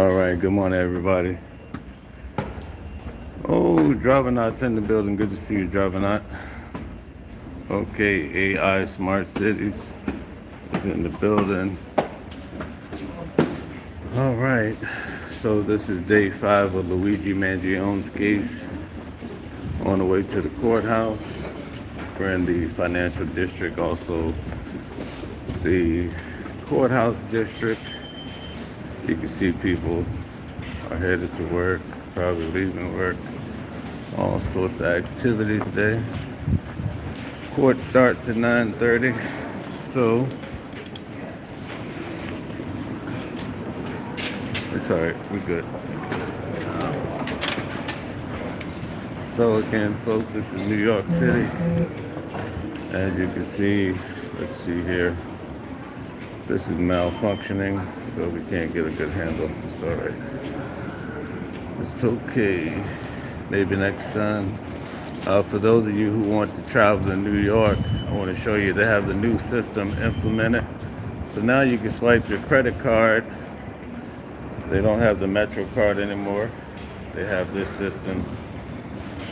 All right, good morning, everybody. Oh, Drivernauts in the building. Good to see you, Drivernauts. Okay, AI Smart Cities is in the building. All right, so this is day 5 of Luigi Mangione's case on the way to the courthouse. We're in the financial district, also the courthouse district. You can see people are headed to work, probably leaving work. All sorts of activity today. Court starts at 9:30, so it's all right. We're good. So again, folks, this is New York City. As you can see, let's see here. This is malfunctioning, so we can't get a good handle. It's all right. It's okay. Maybe next time. For those of you who want to travel to New York, I want to show you they have the new system implemented. So now you can swipe your credit card. They don't have the Metro card anymore. They have this system.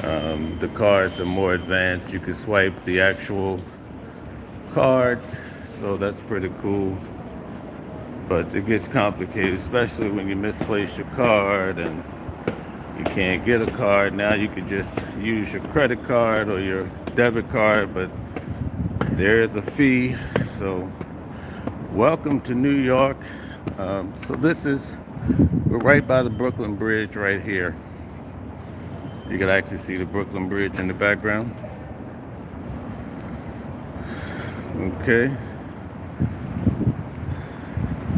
The cards are more advanced. You can swipe the actual cards, so that's pretty cool. But it gets complicated, especially when you misplace your card and you can't get a card. Now you can just use your credit card or your debit card, but there is a fee. So welcome to New York. So we're right by the Brooklyn Bridge right here. You can actually see the Brooklyn Bridge in the background. Okay.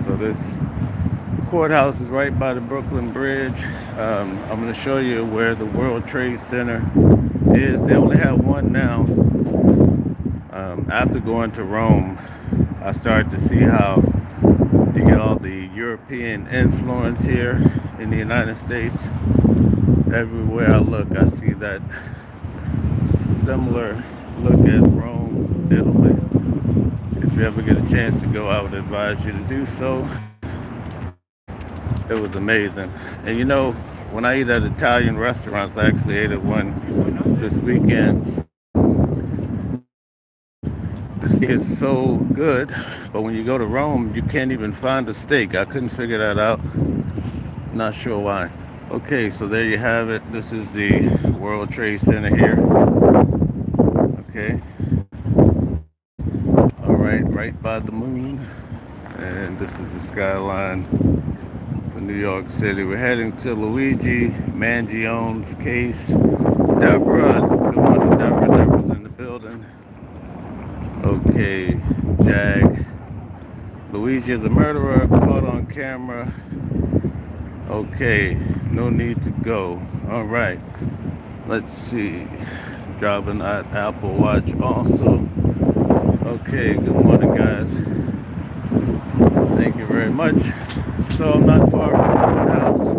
So this courthouse is right by the Brooklyn Bridge. I'm going to show you where the World Trade Center is. They only have one now. After going to Rome, I started to see how you get all the European influence here in the United States. Everywhere I look, I see that similar look at Rome, Italy. If you ever get a chance to go, I would advise you to do so. It was amazing. And you know, when I eat at Italian restaurants, I actually ate at one this weekend. The steak is so good, but when you go to Rome, you can't even find a steak. I couldn't figure that out. Not sure why. Okay, so there you have it. This is the World Trade Center here. Okay. All right by the moon. And this is the skyline for New York City. We're heading to Luigi Mangione's case. Deborah, good morning, Deborah. Deborah's in the building. Okay, Jag. Luigi is a murderer, caught on camera. Okay, no need to go. All right, let's see. Driving at Apple Watch also. Okay, good morning, guys. Thank you very much. So I'm not far from the courthouse.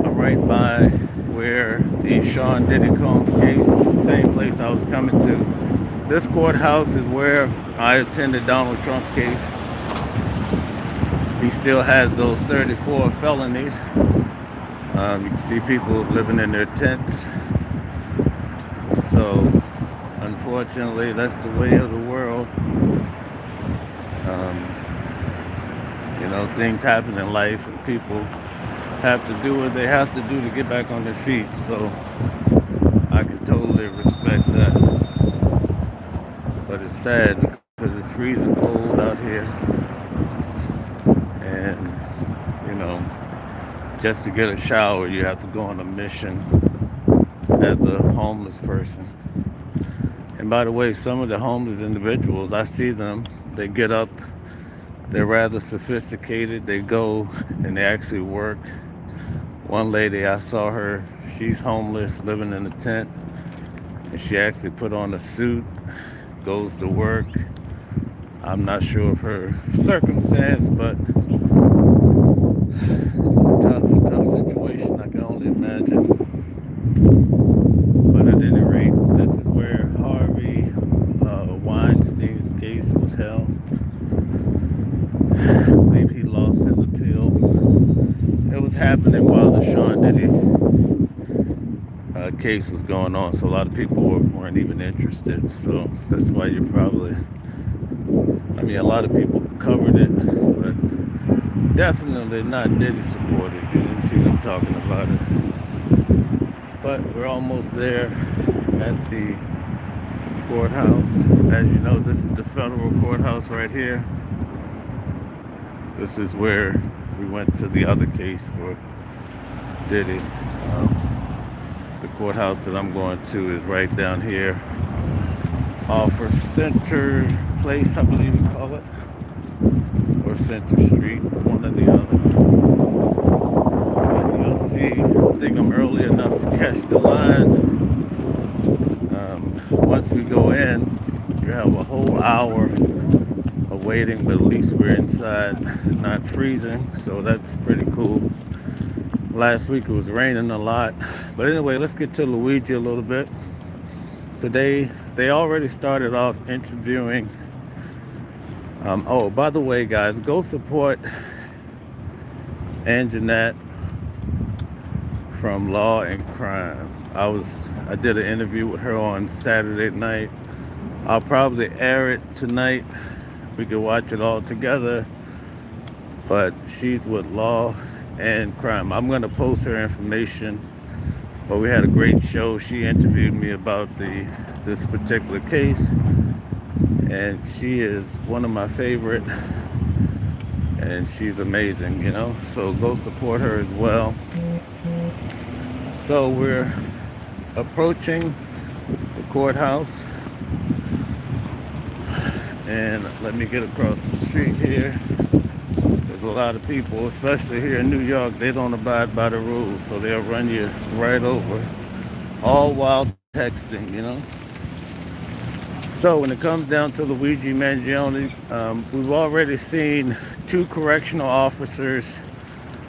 I'm right by where the Sean Diddy Combs case, same place I was coming to. This courthouse is where I attended Donald Trump's case. He still has those 34 felonies. You can see people living in their tents. So, unfortunately, that's the way of the world. You know, things happen in life and people have to do what they have to do to get back on their feet. So, I can totally respect that. But it's sad because it's freezing cold out here. And, you know, just to get a shower, you have to go on a mission as a homeless person. And by the way, some of the homeless individuals, I see them, they get up, they're rather sophisticated, they go and they actually work. One lady, I saw her, she's homeless, living in a tent, and she actually put on a suit, goes to work. I'm not sure of her circumstance, but it's a tough situation, I can only imagine. But at any rate, this is where Harvey Weinstein's case was held. I believe he lost his appeal. happening while the Sean Diddy case was going on, so a lot of people weren't even interested. So that's why you probably, I mean, a lot of people covered it, but definitely not Diddy supporters. You didn't see them talking about it. But we're almost there at the courthouse. As you know, this is the federal courthouse right here. This is where we went to the other case for Diddy. The courthouse that I'm going to is right down here off of Center Place, I believe we call it, or Center Street, one or the other. But you'll see, I think I'm early enough to catch the line. Once we go in, you have a whole hour of waiting, but at least we're inside, not freezing, so that's pretty cool. Last week it was raining a lot. But anyway, let's get to Luigi a little bit. Today, they already started off interviewing. Oh, by the way, guys, go support Anjanette from Law and Crime. I did an interview with her on Saturday night. I'll probably air it tonight. We can watch it all together. But she's with Law and Crime. I'm going to post her information. But we had a great show. She interviewed me about this particular case, and she is one of my favorite, and she's amazing, you know. So go support her as well. So we're approaching the courthouse, and let me get across the street here. There's a lot of people, especially here in New York, they don't abide by the rules, so they'll run you right over, all while texting, you know. So when it comes down to Luigi Mangione, we've already seen 2 correctional officers.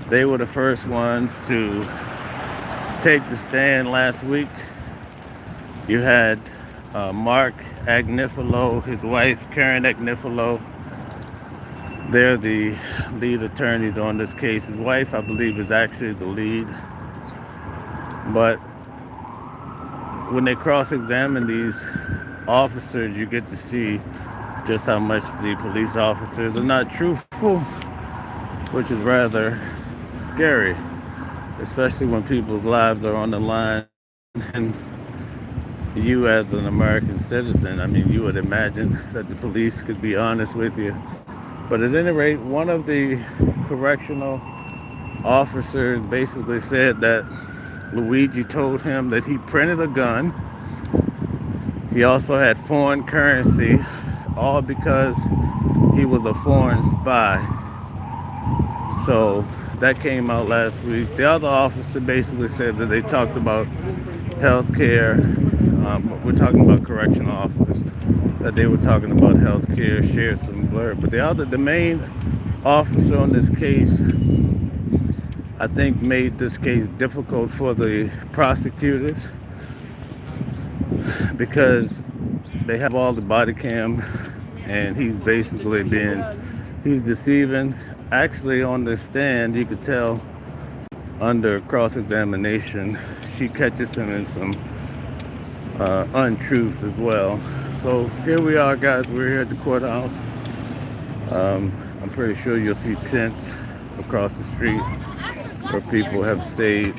They were the first ones to take the stand last week. You had Mark Agnifilo, his wife Karen Agnifilo. They're the lead attorneys on this case. His wife, I believe, is actually the lead. But when they cross-examine these officers, you get to see just how much the police officers are not truthful, which is rather scary, especially when people's lives are on the line. And you, as an American citizen, I mean, you would imagine that the police could be honest with you. But at any rate, one of the correctional officers basically said that Luigi told him that he printed a gun. He also had foreign currency, all because he was a foreign spy. So that came out last week. The other officer basically said that they talked about health care. We're talking about correctional officers. That they were talking about health care, shared some blurb. But the main officer on this case, I think, made this case difficult for the prosecutors because they have all the body cam, and he's basically he's deceiving. Actually, on the stand, you could tell under cross-examination, she catches him in some untruths as well. So here we are, guys. We're here at the courthouse. I'm pretty sure you'll see tents across the street where people have stayed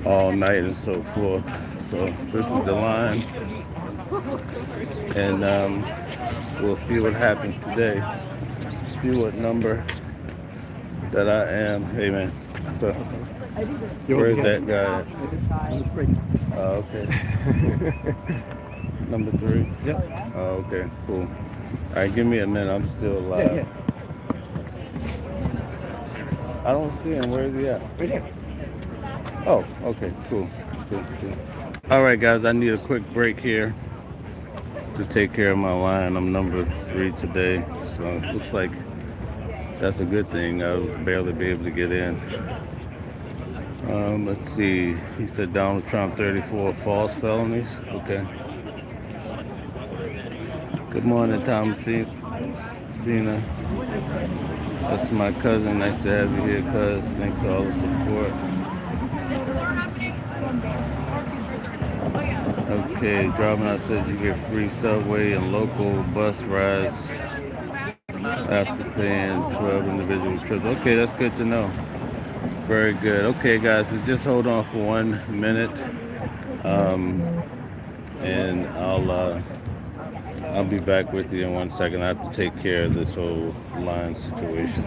all night and so forth. So this is the line, and we'll see what happens today. See what number that I am. Hey man, so where's that guy at? Oh, okay. Number 3? Yep. Oh, okay, cool. All right, give me a minute. I'm still alive. Yeah. I don't see him. Where is he at? Right here. Oh, okay, cool. Cool. All right, guys, I need a quick break here to take care of my line. I'm number 3 today, so it looks like that's a good thing. I'll barely be able to get in. Let's see. He said Donald Trump 34 false felonies. Okay. Good morning, Thomasina. That's my cousin. Nice to have you here, cuz. Thanks for all the support. Okay, driving out says you get free subway and local bus rides after paying 12 individual trips. Okay, that's good to know. Very good. Okay, guys, so just hold on for 1 minute, and I'll be back with you in 1 second. I have to take care of this whole line situation.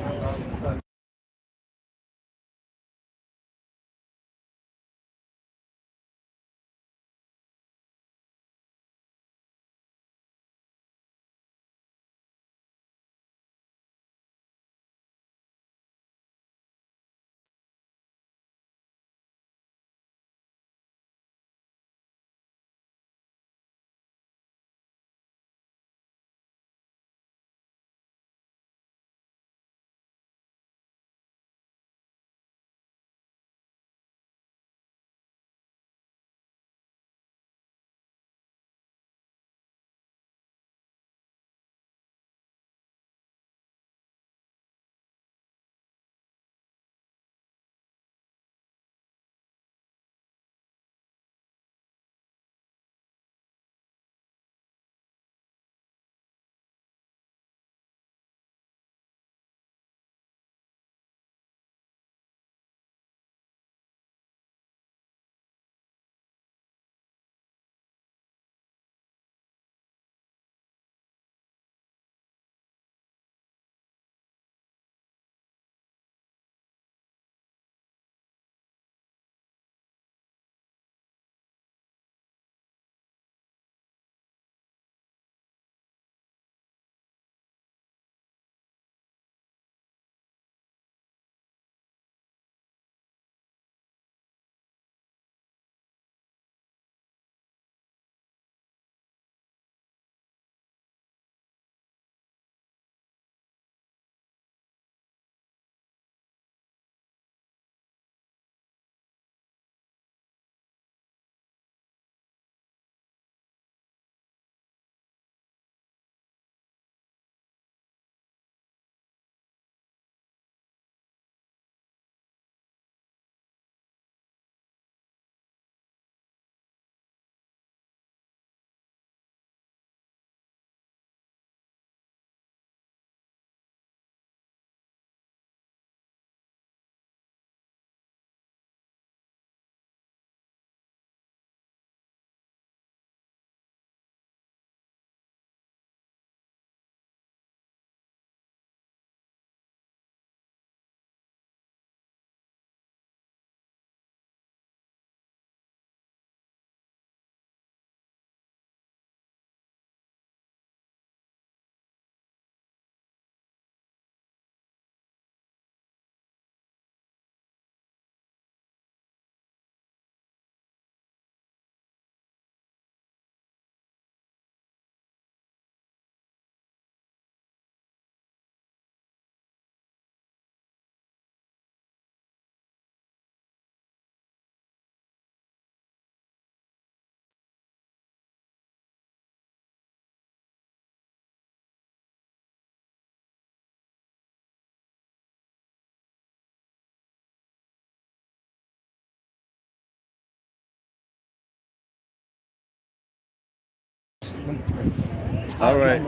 All right.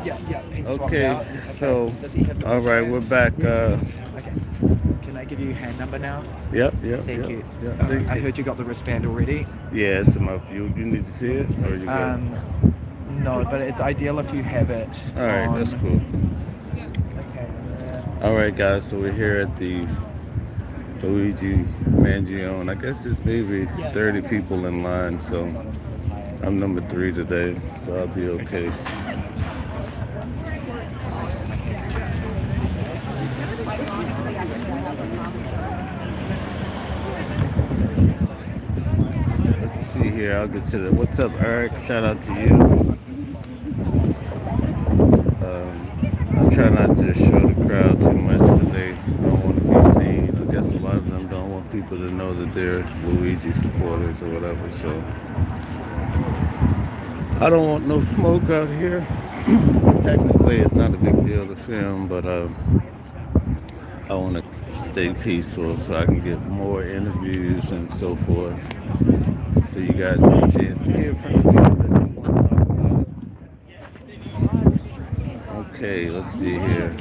Okay. So, all right, we're back. Okay. Can I give you hand number now? Yep. Thank you. Thank I you. heard you got the wristband already. Yeah, it's enough. You need to see it, or you good? No, but it's ideal if you have it. All right, that's cool. Okay. All right, guys. So we're here at the Luigi Mangione. I guess there's maybe 30 people in line, so I'm number 3 today, so I'll be okay. Let's see here. I'll get to the. What's up, Eric? Shout out to you. I try not to show the crowd too much because they don't want to be seen. I guess a lot of them don't want people to know that they're Luigi supporters or whatever. So I don't want no smoke out here. Technically, it's not a big deal to film, but I want to stay peaceful so I can get more interviews and so forth. So you guys get a chance to hear from the people that you want to talk about. Okay, let's see here.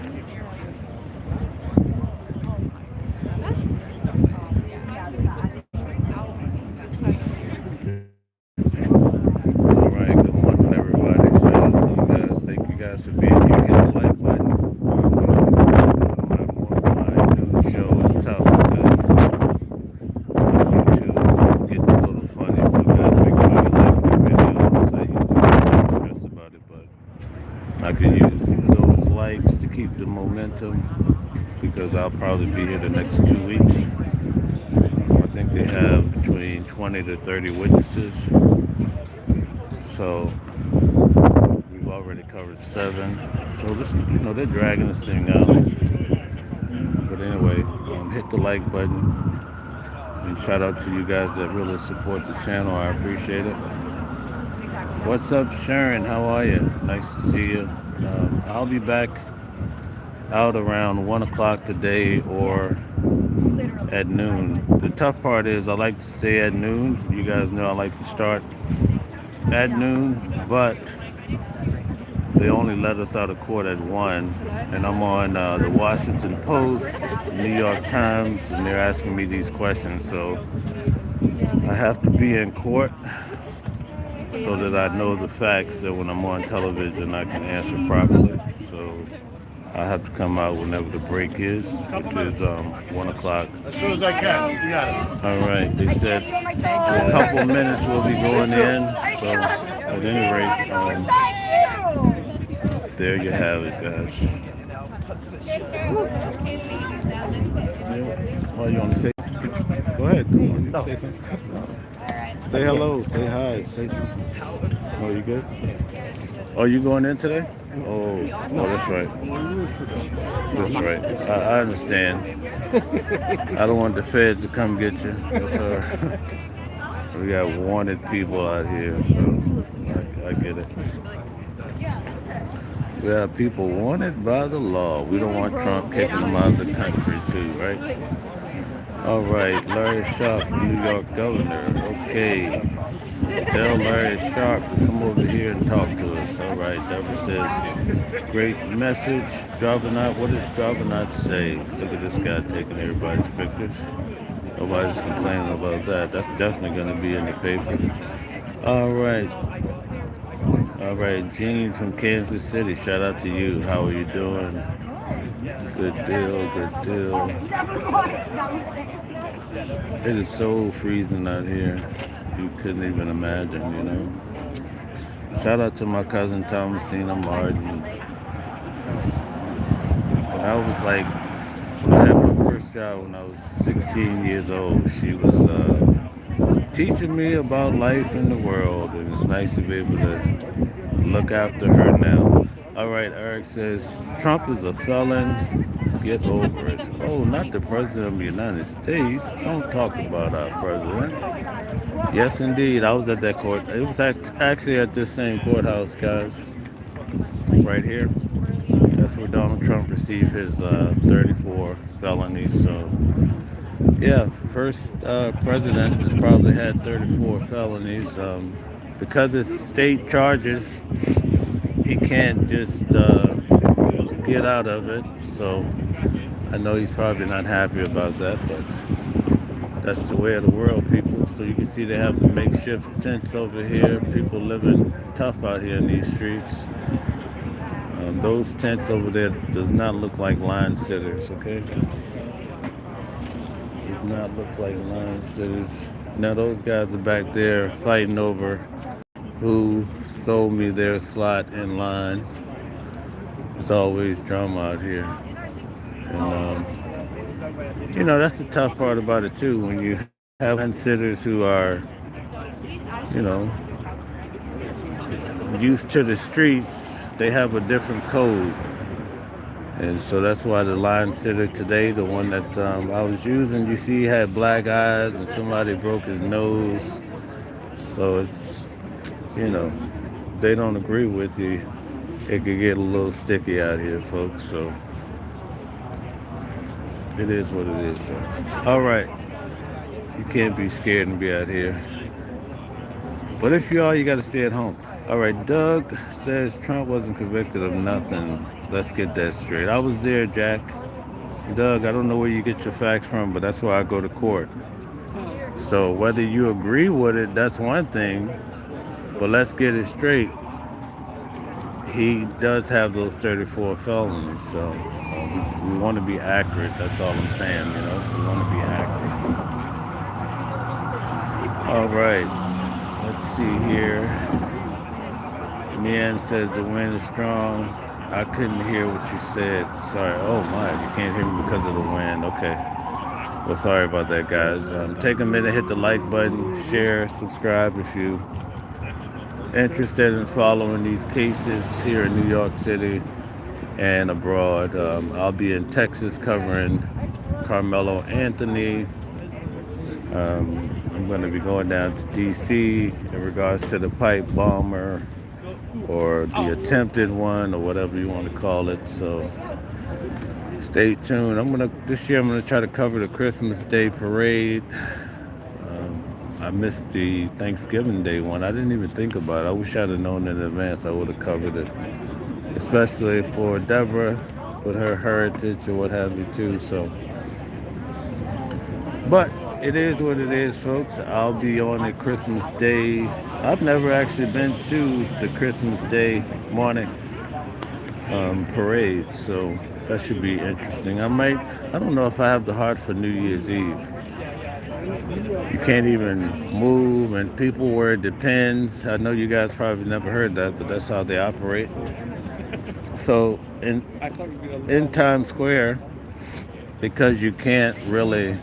All right, good morning, everybody. Shout out to you guys. Thank you guys for being here. Hit the like button. My noon show is tough because YouTube gets a little funny. So guys, make sure you like the videos. I usually don't stress about it, but I can use those likes to keep the momentum because I'll probably be here the next 2 weeks. I think they have between 20 to 30 witnesses. So we've already covered 7. So this, they're dragging this thing out. But anyway, hit the like button and shout out to you guys that really support the channel. I appreciate it. What's up, Sharon? How are you? Nice to see you. I'll be back out around 1 o'clock today or at noon. The tough part is I like to stay at noon. You guys know I like to start at noon, but they only let us out of court at 1. And I'm on the Washington Post, the New York Times, and they're asking me these questions. So I have to be in court so that I know the facts, that when I'm on television I can answer properly. So I have to come out whenever the break is, which is 1 o'clock. As soon as I can. You got it. All right. They said in a couple minutes we'll be going in. So at any rate, there you have it, guys. Well, you want to say? Go ahead. Come on. You can say something. Say hello. Say hi. Say something. Oh, you good? Oh, you going in today? Oh, that's right. That's right. I understand. I don't want the feds to come get you. That's all right. We got wanted people out here, so I get it. We have people wanted by the law. We don't want Trump kicking them out of the country, too, right? All right, Larry Sharp, New York governor. Okay. Tell Larry Sharp to come over here and talk to us. All right, Deborah says, great message. What did Dravenot say? Look at this guy taking everybody's pictures. Nobody's complaining about that. That's definitely going to be in the paper. All right. All right, Gene from Kansas City. Shout out to you. How are you doing? Good deal, good deal. It is so freezing out here. You couldn't even imagine, Shout out to my cousin Thomasina Martin. When I was when I had my first job when I was 16 years old, she was teaching me about life in the world, and it's nice to be able to look after her now. All right, Eric says, Trump is a felon. Get over it. Oh, not the President of the United States. Don't talk about our president. Yes, indeed. I was at that court. It was actually at this same courthouse, guys. Right here. That's where Donald Trump received his 34 felonies. So, yeah, first president that probably had 34 felonies. Because it's state charges, he can't just get out of it. So I know he's probably not happy about that, but that's the way of the world, people. So you can see they have the makeshift tents over here. People living tough out here in these streets. Those tents over there does not look like line sitters, okay? Does not look like line sitters. Now those guys are back there fighting over who sold me their slot in line. There's always drama out here. And, that's the tough part about it, too. When you have line sitters who are, used to the streets, they have a different code. And so that's why the line sitter today, the one that I was using, you see he had black eyes and somebody broke his nose. So it's, they don't agree with you. It could get a little sticky out here, folks. So it is what it is. So, all right, you can't be scared and be out here. But if you are, you got to stay at home. All right, Doug says Trump wasn't convicted of nothing. Let's get that straight. I was there, Jack. Doug, I don't know where you get your facts from, but that's why I go to court. So whether you agree with it, that's one thing. But let's get it straight. He does have those 34 felonies, so we want to be accurate. That's all I'm saying, you know. We want to be accurate. All right, let's see here. Mian says the wind is strong. I couldn't hear what you said. Sorry. Oh my, you can't hear me because of the wind. Okay. Well, sorry about that, guys. Take a minute, hit the like button, share, subscribe if you interested in following these cases here in New York City and abroad. I'll be in Texas covering Carmelo Anthony. I'm going to be going down to D.C. in regards to the pipe bomber or the attempted one or whatever you want to call it. So stay tuned. This year I'm gonna try to cover the Christmas Day parade. I missed the Thanksgiving Day one. I didn't even think about it. I wish I'd have known in advance. I would have covered it, especially for Deborah with her heritage or what have you too. So, but it is what it is, folks. I'll be on a Christmas Day. I've never actually been to the Christmas Day morning parade, so that should be interesting. I don't know if I have the heart for New Year's Eve. You can't even move, and people wear Depends. I know you guys probably never heard that, but that's how they operate. So in Times Square, because you can't really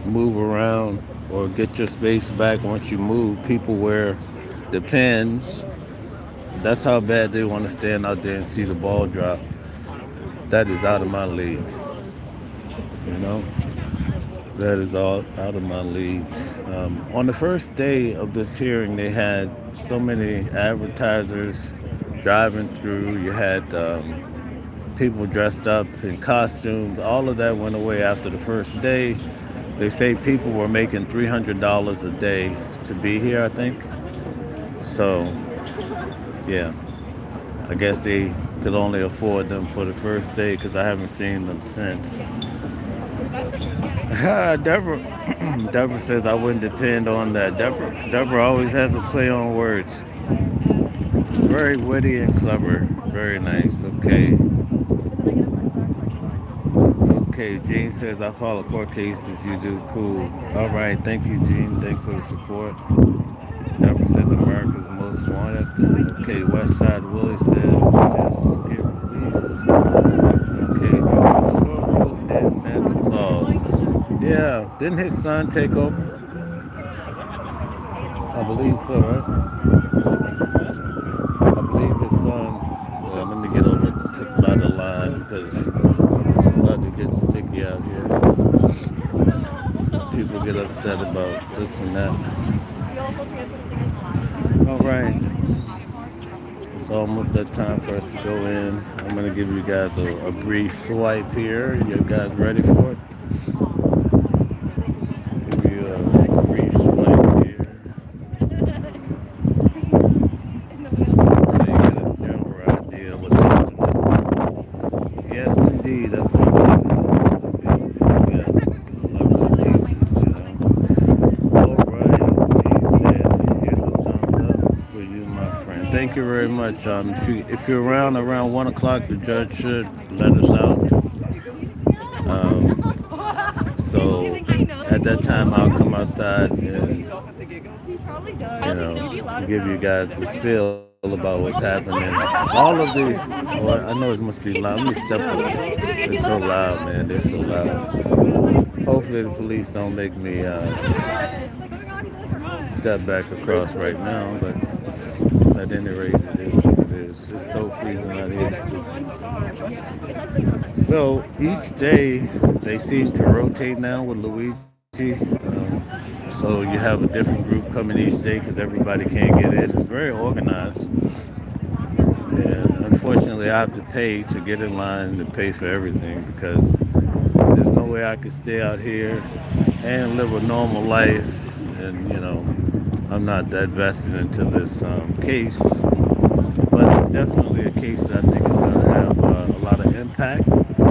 move around or get your space back once you move, people wear Depends. That's how bad they want to stand out there and see the ball drop. That is out of my league. You know? That is all out of my league. On the first day of this hearing, they had so many advertisers driving through. You had people dressed up in costumes. All of that went away after the first day. They say people were making $300 a day to be here, I think. So, yeah. I guess they could only afford them for the first day because I haven't seen them since. Deborah says I wouldn't depend on that. Deborah always has a play on words. Very witty and clever. Very nice. Okay. Okay, Gene says I follow court cases. You do. Cool. All right. Thank you, Gene. Thanks for the support. Deborah says America's most wanted. Okay, Westside Willie says just get released. Okay, George Soros is Santa Claus. Yeah, didn't his son take over? I believe so, right? I believe his son. Well, let me get over to by the line because it's about to get sticky out here. People get upset about this and that. All right. It's almost that time for us to go in. I'm going to give you guys a brief swipe here. You guys ready for it? Give you a brief swipe here. So you get a general idea of what's happening. Yes, indeed. That's my cousin. Yeah, lovely pieces, you know. All right. Gene says, here's a thumbs up for you, my friend. Thank you very much. If you're around 1 o'clock, the judge should let us out. So at that time, I'll come outside and give you guys the spill about what's happening. All of the, well, I know it must be loud. Let me step up. It's so loud, man. They're so loud. Hopefully the police don't make me step back across right now, but at any rate, it is what it is. It's so freezing out here. So each day they seem to rotate now with Luigi. So you have a different group coming each day because everybody can't get in. It's very organized. And unfortunately, I have to pay to get in line and pay for everything because There's no way I could stay out here and live a normal life. And, I'm not that vested into this case. But it's definitely a case that I think is going to have a lot of impact. And by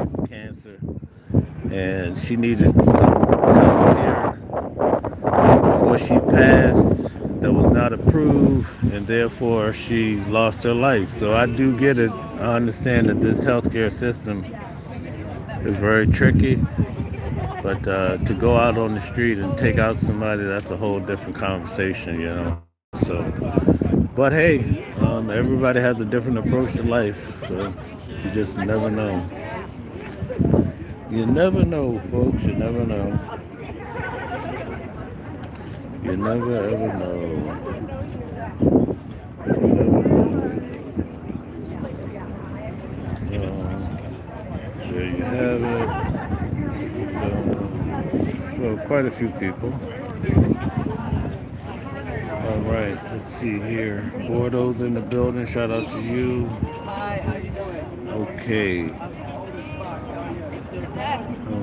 the way, cancer. And she needed some health care before she passed that was not approved, and therefore she lost her life. So I do get it. I understand that this healthcare system is very tricky, but to go out on the street and take out somebody, that's a whole different conversation. So, but hey, everybody has a different approach to life, so you just never know. You never know, folks. You never know. You never ever know. You never know. There you have it. So quite a few people. All right, let's see here. Bordeaux's in the building. Shout out to you. Okay. All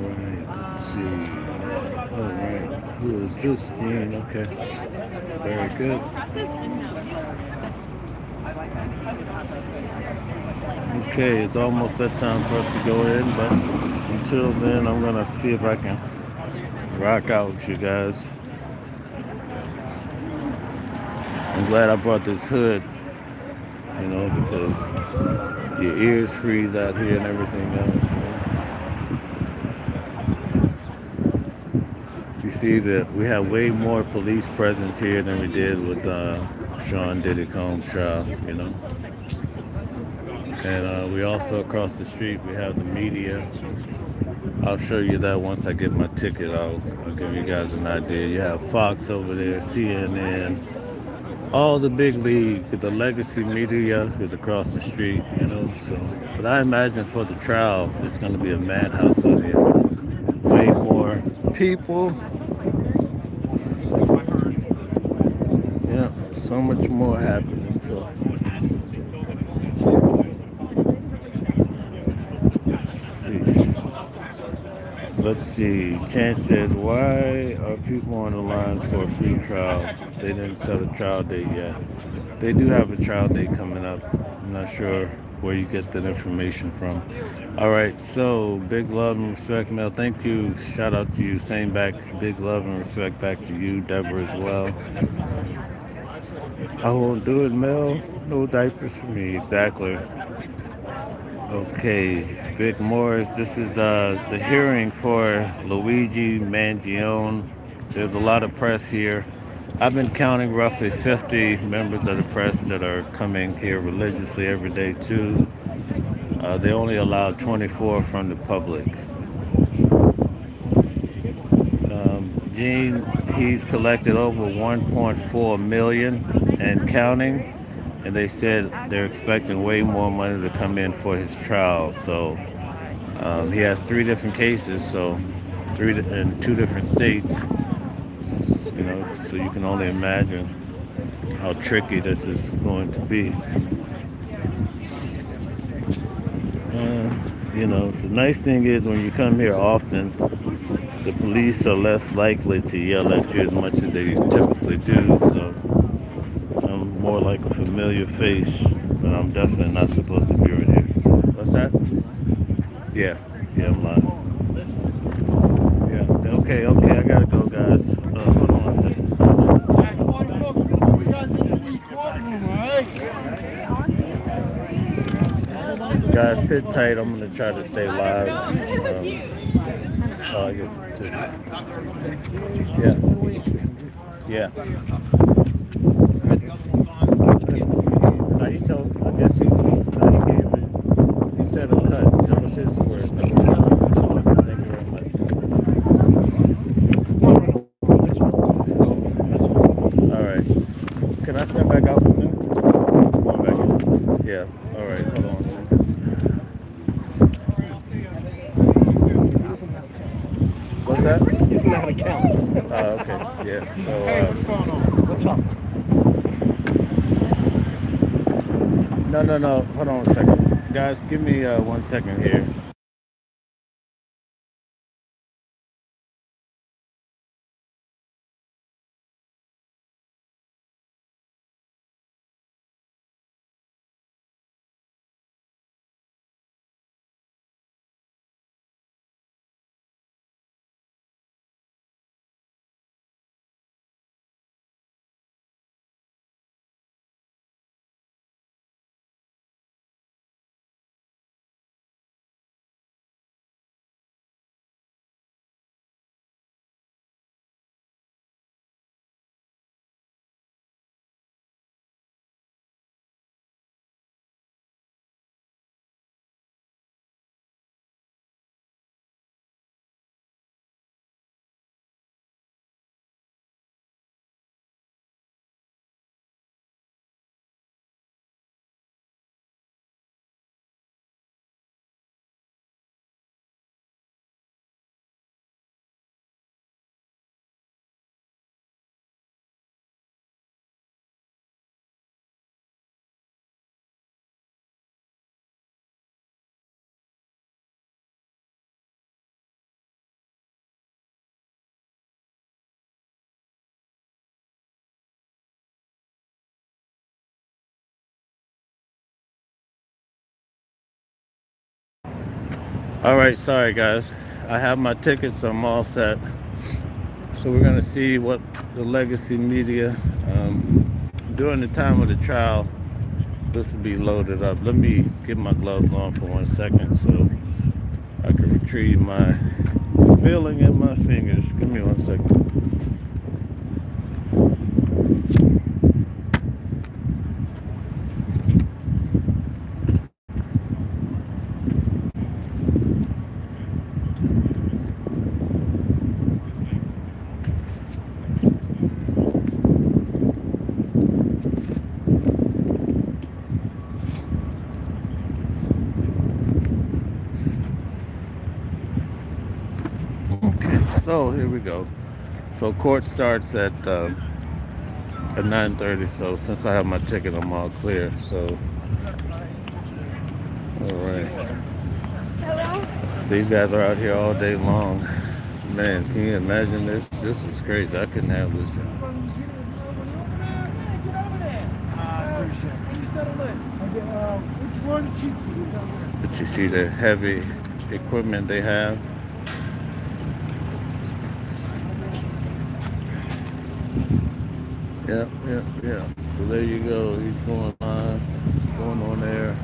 right, let's see. All right, who is this again? Okay, very good. Okay, it's almost that time for us to go in, but until then, I'm gonna see if I can rock out with you guys. I'm glad I brought this hood, because your ears freeze out here and everything else. You see that we have way more police presence here than we did with Sean Diddy Combs trial, And we also across the street, we have the media. I'll show you that once I get my ticket. I'll give you guys an idea. You have Fox over there, CNN, all the big league. The legacy media is across the street, So, but I imagine for the trial, it's going to be a madhouse out here. Way more people. Yeah, so much more happening. So. Let's see. Chance says, why are people on the line for a free trial? They didn't set a trial date yet. They do have a trial date coming up. I'm not sure where you get that information from. All right, so big love and respect, Mel. Thank you. Shout out to you. Same back. Big love and respect back to you, Deborah, as well. I won't do it, Mel. No diapers for me. Exactly. Okay, Vic Morris, this is the hearing for Luigi Mangione. There's a lot of press here. I've been counting roughly 50 members of the press that are coming here religiously every day too. They only allow 24 from the public. Gene, he's collected over 1.4 million and counting. And they said they're expecting way more money to come in for his trial. So he has 3 different cases, so 3 in 2 different states. So you can only imagine how tricky this is going to be. The nice thing is when you come here often, the police are less likely to yell at you as much as they typically do. So I'm more like a familiar face, but I'm definitely not supposed to be right here. What's that? Yeah, I'm live. Yeah, okay, I gotta go, guys. Hold on a second. Guys, sit tight. I'm gonna try to stay live. I get to. Yeah. He told, I guess he gave it. He said a cut. That was his word. Thank you very much. All right. Can I step back out for a minute? Come on back in. Yeah. All right. Hold on a second. What's that? He's not an account. Okay. Yeah. So. Hey, what's going on? What's up? No, no, no. Hold on a second. Guys, give me 1 second here. All right, sorry guys. I have my tickets, so I'm all set. So we're gonna see what the legacy media during the time of the trial. This will be loaded up. Let me get my gloves on for 1 second so I can retrieve my feeling in my fingers. Give me 1 second. Okay, so here we go. So court starts at 9:30. So since I have my ticket, I'm all clear. So all right. These guys are out here all day long. Man, can you imagine this? This is crazy. I couldn't have this job. But you see the heavy equipment they have. Yeah. So there you go. He's going on, going on there.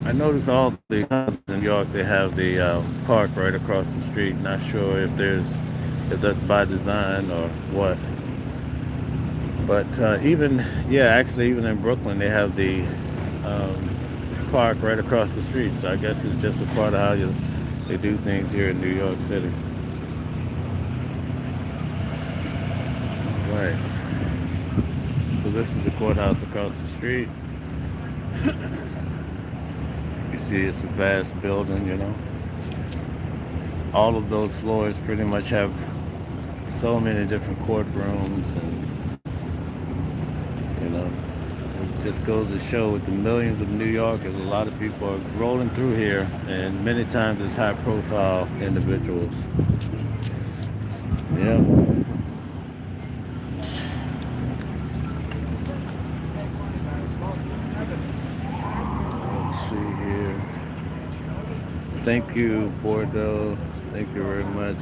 I noticed all the houses in New York, they have the park right across the street. Not sure if that's by design or what. But actually, even in Brooklyn, they have the park right across the street. So I guess it's just a part of how they do things here in New York City. Right. So this is the courthouse across the street. You see it's a vast building, you know. All of those floors pretty much have so many different courtrooms, and you know, it just goes to show with the millions of New Yorkers, a lot of people are rolling through here, and many times it's high profile individuals. Yeah. Thank you, Bordeaux. Thank you very much.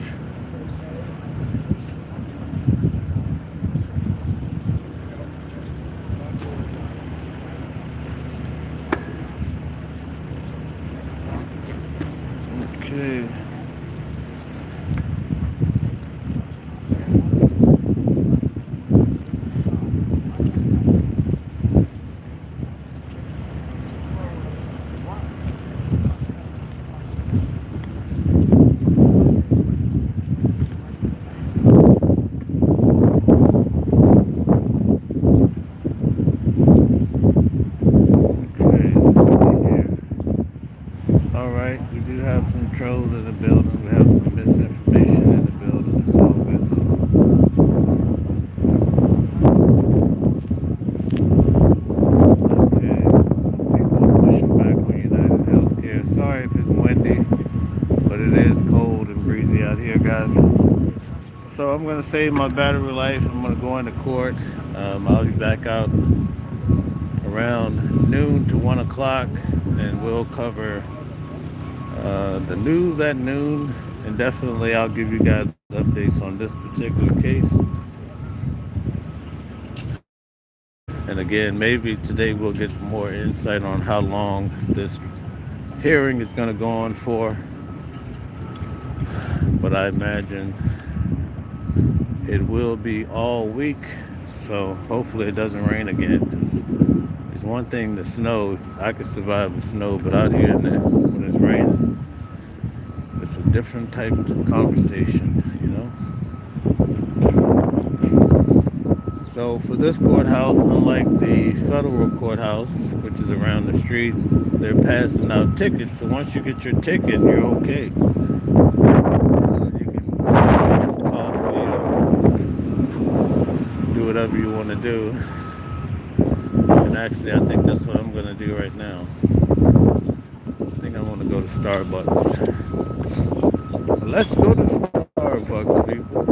Okay. We do have some trolls in the building. We have some misinformation in the building. It's all good though. but it is cold and breezy out here, guys. So I'm gonna save my battery life. I'm gonna go into court. I'll be back out around noon to 1 o'clock, and we'll cover the news at noon, and definitely I'll give you guys updates on this particular case. And again, maybe today we'll get more insight on how long this hearing is going to go on for. But I imagine it will be all week, so hopefully it doesn't rain again, because it's one thing the snow, I could survive the snow, but out here when it's raining, it's a different type of conversation, you know? So for this courthouse, unlike the federal courthouse, which is around the street, they're passing out tickets. So once you get your ticket, you're okay. You can get coffee or do whatever you want to do. And actually, I think that's what I'm going to do right now. I think I want to go to Starbucks. Let's go to Starbucks, people.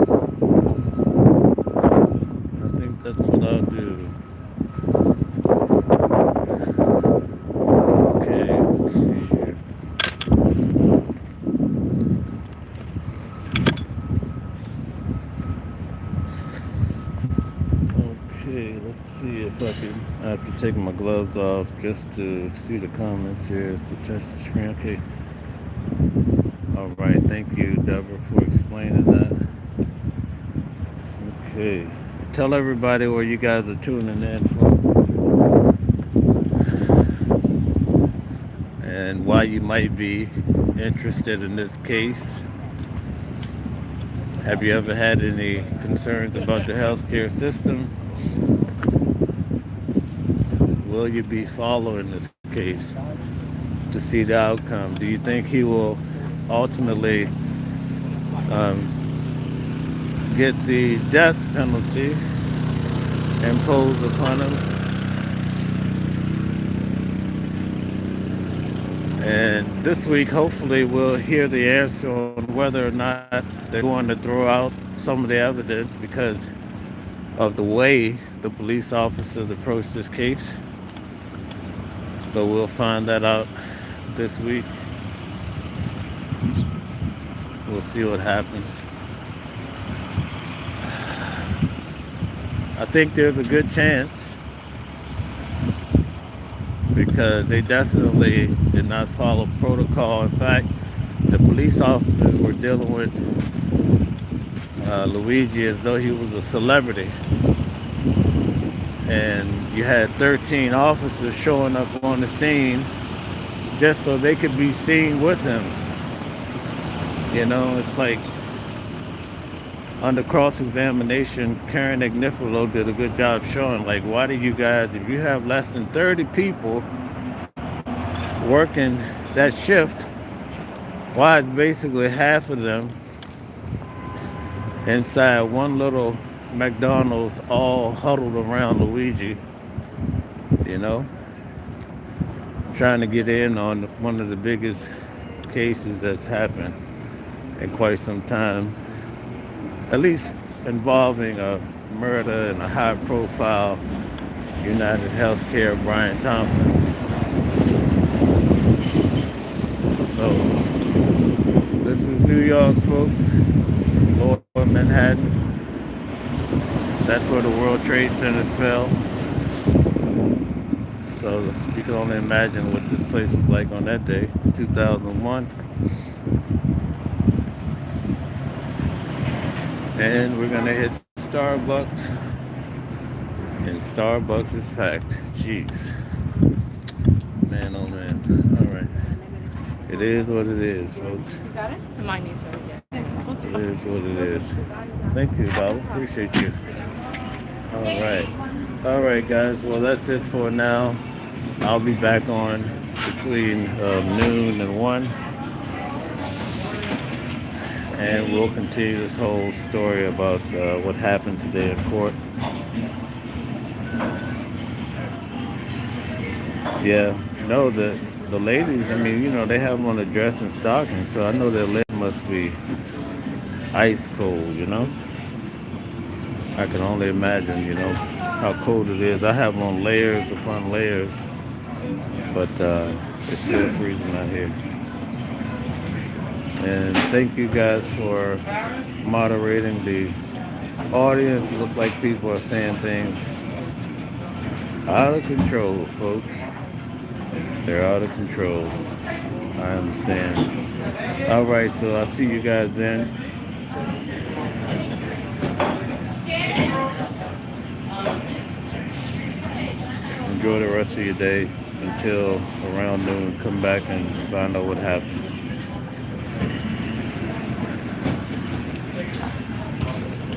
I think that's what I'll do. Okay, let's see here. Okay, let's see if I have to take my gloves off just to see the comments here to test the screen. Okay. All right, thank you, Deborah, for explaining that. Okay. Tell everybody where you guys are tuning in from and why you might be interested in this case. Have you ever had any concerns about the healthcare system? Will you be following this case to see the outcome? Do you think he will ultimately get the death penalty imposed upon him? And this week, hopefully, we'll hear the answer on whether or not they're going to throw out some of the evidence because of the way the police officers approached this case. So we'll find that out this week. We'll see what happens. I think there's a good chance because they definitely did not follow protocol. In fact, the police officers were dealing with Luigi as though he was a celebrity. And you had 13 officers showing up on the scene just so they could be seen with him. You know, it's like under cross-examination, Karen Ignifilo did a good job showing, like, why do you guys, if you have less than 30 people working that shift, why is basically half of them inside one little McDonald's all huddled around Luigi, you know, trying to get in on one of the biggest cases that's happened in quite some time, at least involving a murder and a high-profile United Healthcare Brian Thompson. So this is New York, folks, Lower Manhattan. That's where the World Trade Centers fell. So you can only imagine what this place was like on that day, 2001. And we're gonna hit Starbucks, and Starbucks is packed. Jeez, man, oh man. All right, it is what it is, folks. You got it? Mine needs to. Yeah. It is what it is. Thank you, Bob. Appreciate you. All right, guys. Well, that's it for now. I'll be back on between noon and 1. And we'll continue this whole story about what happened today in court. Yeah, no, the the ladies, I mean, you know, they have on a dress and stockings, so I know their leg must be ice cold, you know? I can only imagine, you know, how cold it is. I have on layers upon layers, but it's still freezing out here. And thank you guys for moderating the audience. It looks like people are saying things out of control, folks. They're out of control. I understand. All right, so I'll see you guys then. Enjoy the rest of your day until around noon. Come back and find out what happened.